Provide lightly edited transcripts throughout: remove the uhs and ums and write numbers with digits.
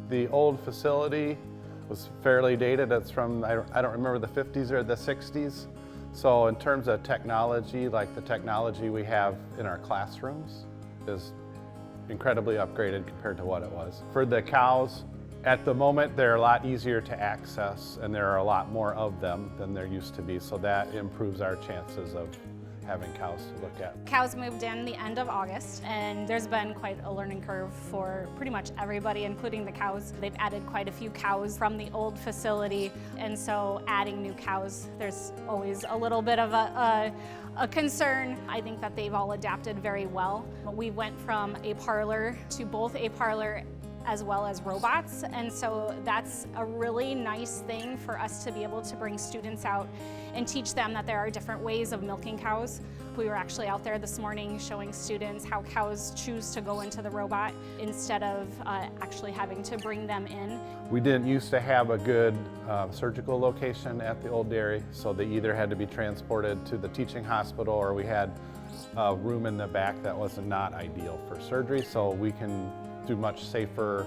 The old facility was fairly dated. It's from, I don't remember the 50s or the 60s. So in terms of technology, like the technology we have in our classrooms is incredibly upgraded compared to what it was. For the cows, at the moment, they're a lot easier to access and there are a lot more of them than there used to be. So that improves our chances of having cows to look at. Cows moved in the end of August, and there's been quite a learning curve for pretty much everybody, including the cows. They've added quite a few cows from the old facility, and so adding new cows, there's always a little bit of a concern. I think that they've all adapted very well. We went from a parlor to both a parlor as well as robots, and so that's a really nice thing for us to be able to bring students out and teach them that there are different ways of milking cows. We were actually out there this morning showing students how cows choose to go into the robot instead of actually having to bring them in. We didn't used to have a good surgical location at the old dairy, so they either had to be transported to the teaching hospital or we had a room in the back that was not ideal for surgery, so we can do much safer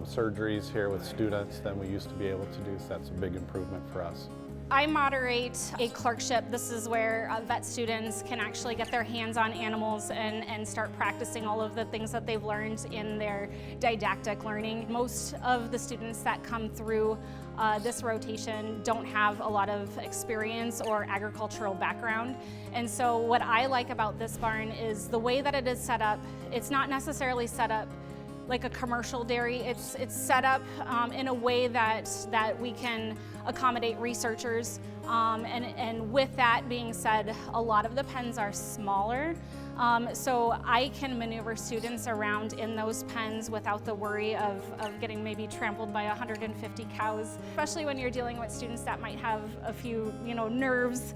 surgeries here with students than we used to be able to do, so that's a big improvement for us. I moderate a clerkship. This is where vet students can actually get their hands on animals and start practicing all of the things that they've learned in their didactic learning. Most of the students that come through this rotation don't have a lot of experience or agricultural background. And so what I like about this barn is the way that it is set up. It's not necessarily set up like a commercial dairy. It's set up in a way that we can accommodate researchers. And with that being said, a lot of the pens are smaller. So I can maneuver students around in those pens without the worry of getting maybe trampled by 150 cows, especially when you're dealing with students that might have a few, nerves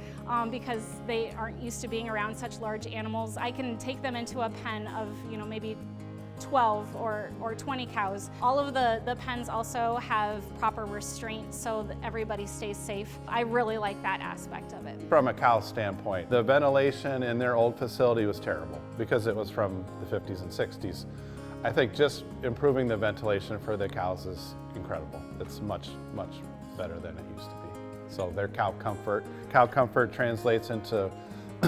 because they aren't used to being around such large animals. I can take them into a pen of, maybe 12 or 20 cows. All of the pens also have proper restraint so that everybody stays safe. I really like that aspect of it. From a cow standpoint, the ventilation in their old facility was terrible because it was from the 50s and 60s. I think just improving the ventilation for the cows is incredible. It's much, much better than it used to be. So their cow comfort translates into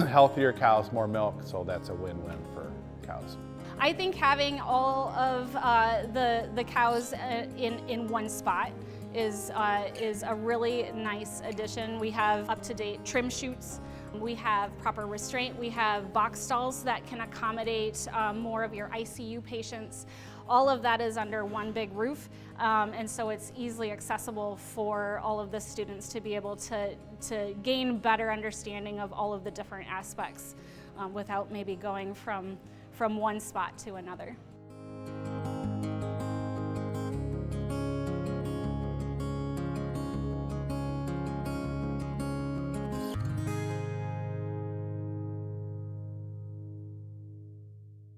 healthier cows, more milk, so that's a win-win for cows. I think having all of the cows in one spot is a really nice addition. We have up-to-date trim chutes. We have proper restraint. We have box stalls that can accommodate more of your ICU patients. All of that is under one big roof, and so it's easily accessible for all of the students to be able to gain better understanding of all of the different aspects without maybe going from one spot to another.